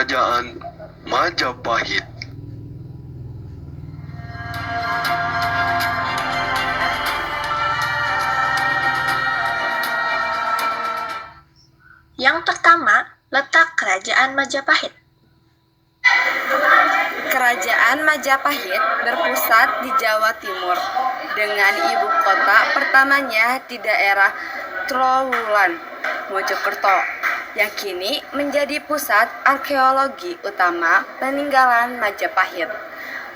Kerajaan Majapahit. Yang pertama, letak Kerajaan Majapahit. Kerajaan Majapahit berpusat di Jawa Timur dengan ibu kota pertamanya di daerah Trowulan, Mojokerto, yang kini menjadi pusat arkeologi utama peninggalan Majapahit.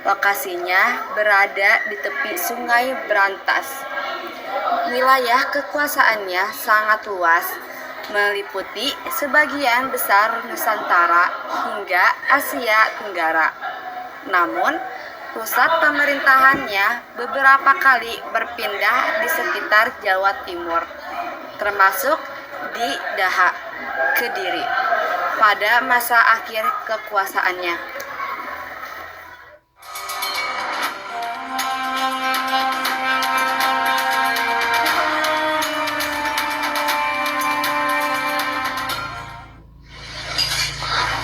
Lokasinya berada di tepi Sungai Brantas. Wilayah kekuasaannya sangat luas, meliputi sebagian besar Nusantara hingga Asia Tenggara. Namun, pusat pemerintahannya beberapa kali berpindah di sekitar Jawa Timur, termasuk di Daha, Kediri, pada masa akhir kekuasaannya.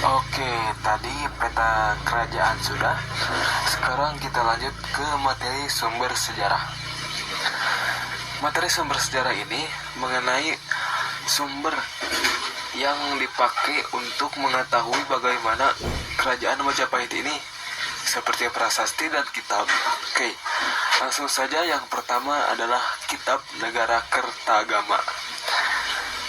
Oke, tadi peta kerajaan sudah. Sekarang kita lanjut ke materi sumber sejarah. Materi sumber sejarah ini mengenai sumber yang dipakai untuk mengetahui bagaimana kerajaan Majapahit ini, seperti prasasti dan kitab. Oke, langsung saja. Yang pertama adalah Kitab Negara Kertagama.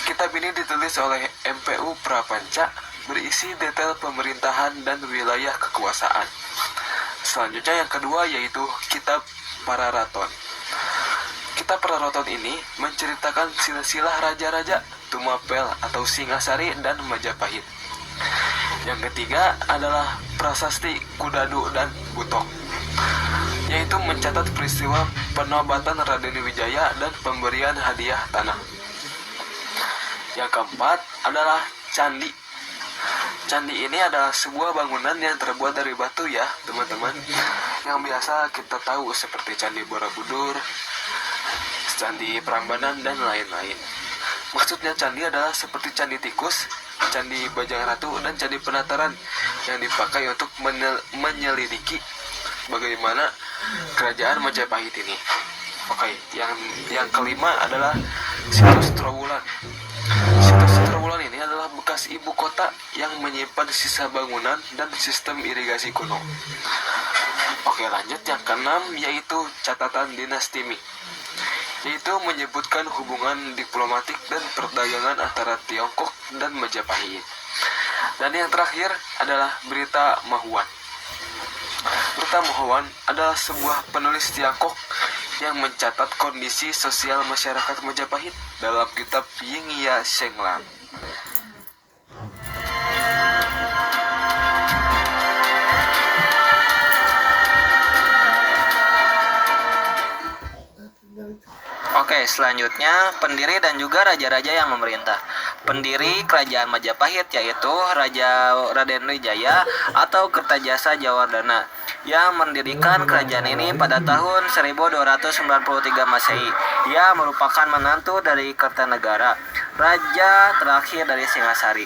Kitab ini ditulis oleh MPU Prapanca, berisi detail pemerintahan dan wilayah kekuasaan. Selanjutnya yang kedua yaitu Kitab Pararaton. Kitab Pararaton ini menceritakan silsilah raja-raja Tumapel atau Singasari dan Majapahit. Yang ketiga adalah Prasasti Kudadu dan Butok, yaitu mencatat peristiwa penobatan Raden Wijaya dan pemberian hadiah tanah. Yang keempat adalah Candi. Candi ini adalah sebuah bangunan yang terbuat dari batu ya teman-teman, yang biasa kita tahu seperti Candi Borobudur, Candi Prambanan, dan lain-lain. Maksudnya candi adalah seperti Candi Tikus, Candi Bajang Ratu, dan Candi Penataran yang dipakai untuk menyelidiki bagaimana kerajaan Majapahit ini. Oke, yang kelima adalah Situs Trowulan. Situs Trowulan ini adalah bekas ibu kota yang menyimpan sisa bangunan dan sistem irigasi kuno. Oke, lanjut yang keenam yaitu catatan dinasti Ming, yaitu menyebutkan hubungan diplomatik dan perdagangan antara Tiongkok dan Majapahit. Dan yang terakhir adalah Berita Mahuan. Berita Mahuan adalah sebuah penulis Tiongkok yang mencatat kondisi sosial masyarakat Majapahit dalam kitab Yingya Shenglang. Oke, selanjutnya pendiri dan juga raja-raja yang memerintah. Pendiri kerajaan Majapahit yaitu Raja Raden Wijaya atau Kertajasa Jayawardana yang mendirikan kerajaan ini pada tahun 1293 Masehi. Ia merupakan menantu dari Kertanegara, raja terakhir dari Singasari.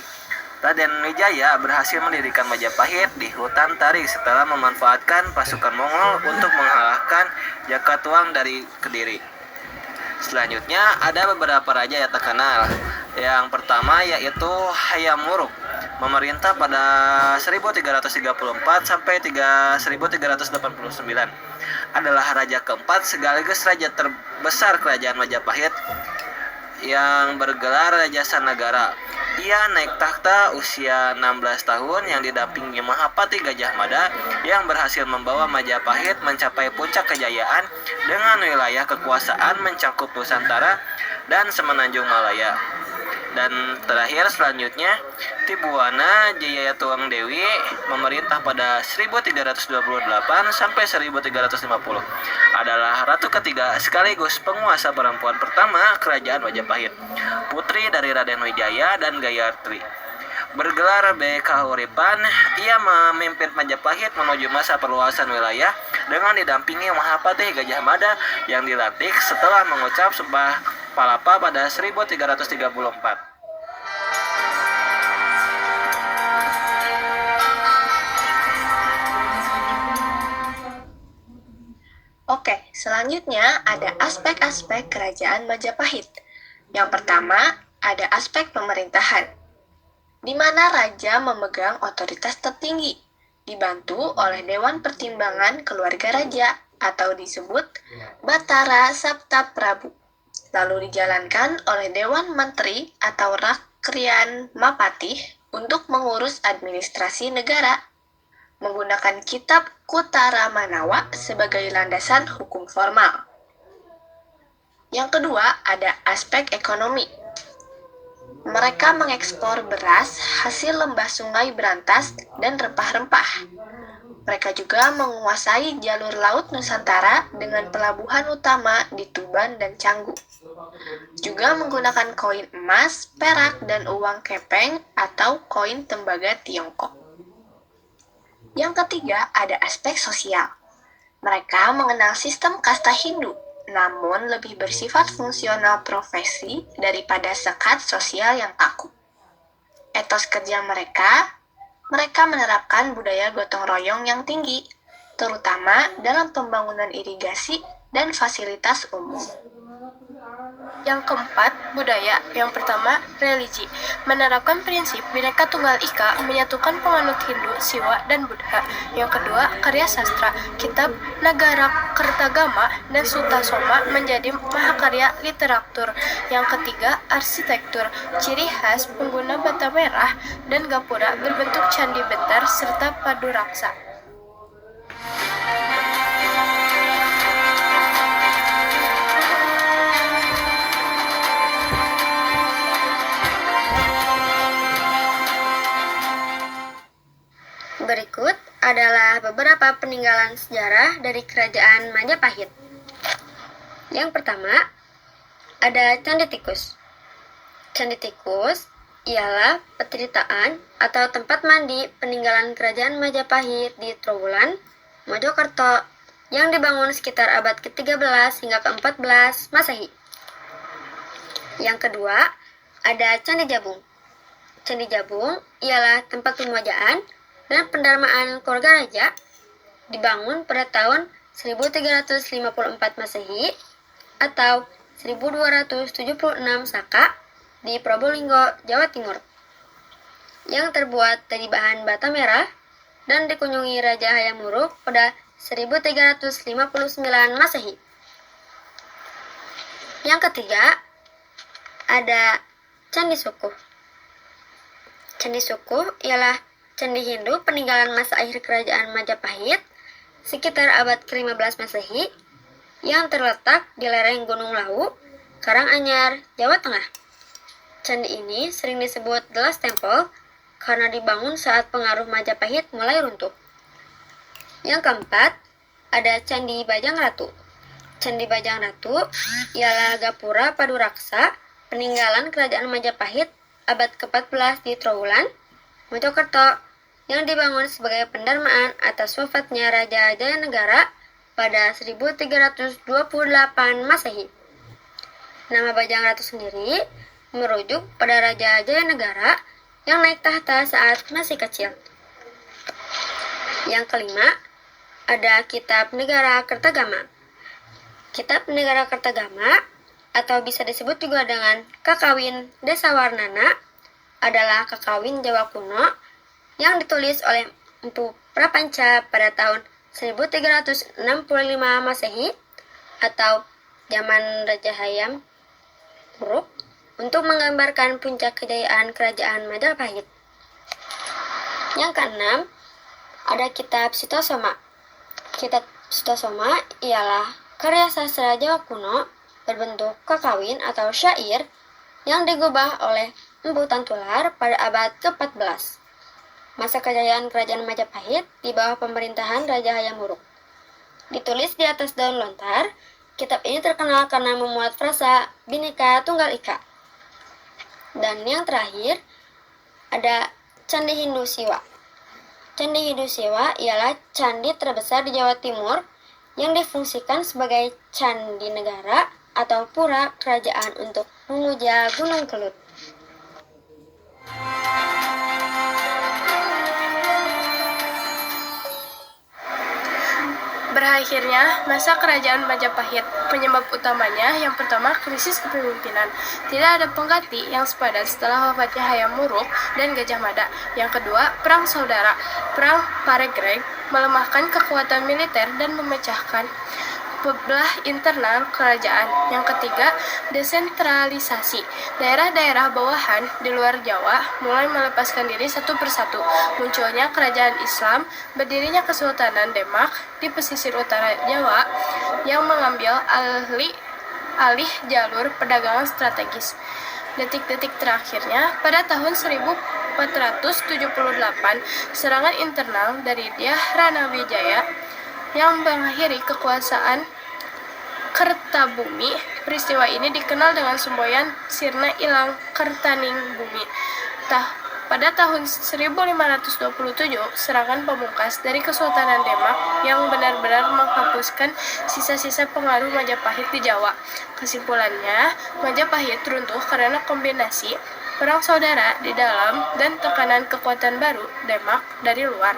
Raden Wijaya berhasil mendirikan Majapahit di hutan Tarik setelah memanfaatkan pasukan Mongol untuk mengalahkan Jakatuang dari Kediri. Selanjutnya ada beberapa raja yang terkenal. Yang pertama yaitu Hayam Wuruk, memerintah pada 1334 sampai 1389. Adalah raja keempat sekaligus raja terbesar kerajaan Majapahit yang bergelar Raja Sanagara. Ia naik takhta usia 16 tahun yang didampingi Mahapati Gajah Mada yang berhasil membawa Majapahit mencapai puncak kejayaan dengan wilayah kekuasaan mencakup Nusantara dan Semenanjung Malaya. Dan terakhir selanjutnya Tibuana Jayatuang Dewi memerintah pada 1328 sampai 1350. Adalah ratu ketiga sekaligus penguasa perempuan pertama kerajaan Majapahit, putri dari Raden Wijaya dan Gayatri. Bergelar Kahuripan, ia memimpin Majapahit menuju masa perluasan wilayah dengan didampingi Mahapati Gajah Mada yang dilantik setelah mengucap Sumpah Palapa pada 1334. Selanjutnya ada aspek-aspek kerajaan Majapahit. Yang pertama ada aspek pemerintahan, di mana raja memegang otoritas tertinggi, dibantu oleh Dewan Pertimbangan Keluarga Raja atau disebut Batara Sapta Prabu. Lalu dijalankan oleh Dewan Menteri atau Rakrian Mapatih untuk mengurus administrasi negara, menggunakan kitab Kutara Manawa sebagai landasan hukum formal. Yang kedua, ada aspek ekonomi. Mereka mengekspor beras, hasil lembah sungai berantas, dan rempah-rempah. Mereka juga menguasai jalur laut Nusantara dengan pelabuhan utama di Tuban dan Canggu. Juga menggunakan koin emas, perak, dan uang kepeng atau koin tembaga Tiongkok. Yang ketiga, ada aspek sosial. Mereka mengenal sistem kasta Hindu, namun lebih bersifat fungsional profesi daripada sekat sosial yang kaku. Etos kerja mereka menerapkan budaya gotong royong yang tinggi, terutama dalam pembangunan irigasi dan fasilitas umum. Yang keempat, budaya. Yang pertama, religi. Menerapkan prinsip Bhinneka Tunggal Ika, menyatukan penganut Hindu, Siwa, dan Buddha. Yang kedua, karya sastra. Kitab Nagara Kertagama dan Sutasoma menjadi mahakarya literatur. Yang ketiga, arsitektur. Ciri khas pengguna bata merah dan gapura berbentuk candi bentar serta padu raksa. Berikut adalah beberapa peninggalan sejarah dari Kerajaan Majapahit. Yang pertama, ada Candi Tikus. Candi Tikus ialah petritaan atau tempat mandi peninggalan Kerajaan Majapahit di Trowulan, Mojokerto, yang dibangun sekitar abad ke-13 hingga ke-14 Masehi. Yang kedua, ada Candi Jabung. Candi Jabung ialah tempat pemujaan dan pendarmaan keluarga raja, dibangun pada tahun 1354 Masehi atau 1276 Saka di Probolinggo, Jawa Timur, yang terbuat dari bahan bata merah dan dikunjungi Raja Hayam Wuruk pada 1359 Masehi. Yang ketiga, ada Candi Sukuh. Candi Sukuh ialah candi Hindu peninggalan masa akhir Kerajaan Majapahit sekitar abad ke-15 Masehi yang terletak di lereng Gunung Lawu, Karanganyar, Jawa Tengah. Candi ini sering disebut Gelas Temple karena dibangun saat pengaruh Majapahit mulai runtuh. Yang keempat, ada Candi Bajang Ratu. Candi Bajang Ratu ialah gapura padu raksa peninggalan Kerajaan Majapahit abad ke-14 di Trowulan, Mojokerto, yang dibangun sebagai pendarmaan atas wafatnya Raja Jayanegara pada 1328 Masehi. Nama Bajang Ratu sendiri merujuk pada Raja Jayanegara yang naik tahta saat masih kecil. Yang kelima, ada Kitab Negara Kertagama. Kitab Negara Kertagama, atau bisa disebut juga dengan Kakawin Desawarnana, adalah kakawin Jawa kuno yang ditulis oleh Empu Prapanca pada tahun 1365 Masehi atau zaman Raja Hayam Wuruk untuk menggambarkan puncak kejayaan Kerajaan Majapahit. Yang keenam, ada Kitab Sutasoma. Kitab Sutasoma ialah karya sastra Jawa kuno berbentuk kakawin atau syair yang digubah oleh Empu Tantular pada abad ke-14. Masa kejayaan Kerajaan Majapahit di bawah pemerintahan Raja Hayam Wuruk. Ditulis di atas daun lontar, kitab ini terkenal karena memuat frasa Bhinneka Tunggal Ika. Dan yang terakhir, ada Candi Hindu Siwa. Candi Hindu Siwa ialah candi terbesar di Jawa Timur yang difungsikan sebagai candi negara atau pura kerajaan untuk memuja Gunung Kelut. Berakhirnya masa kerajaan Majapahit. Penyebab utamanya yang pertama krisis kepemimpinan. Tidak ada pengganti yang sepadan setelah wafatnya Hayam Wuruk dan Gajah Mada. Yang kedua, perang saudara. Perang Paregreg melemahkan kekuatan militer dan memecahkan belah internal kerajaan. Yang ketiga, desentralisasi. Daerah-daerah bawahan di luar Jawa mulai melepaskan diri satu persatu. Munculnya kerajaan Islam, berdirinya Kesultanan Demak di pesisir utara Jawa yang mengambil alih jalur perdagangan strategis. Detik-detik terakhirnya, pada tahun 1478, serangan internal dari Dyah Ranawijaya yang mengakhiri kekuasaan Kertabumi. Peristiwa ini dikenal dengan semboyan Sirna Ilang Kertaning Bumi. Pada tahun 1527, serangan pamungkas dari Kesultanan Demak yang benar-benar menghapuskan sisa-sisa pengaruh Majapahit di Jawa. Kesimpulannya, Majapahit runtuh karena kombinasi perang saudara di dalam dan tekanan kekuatan baru Demak dari luar.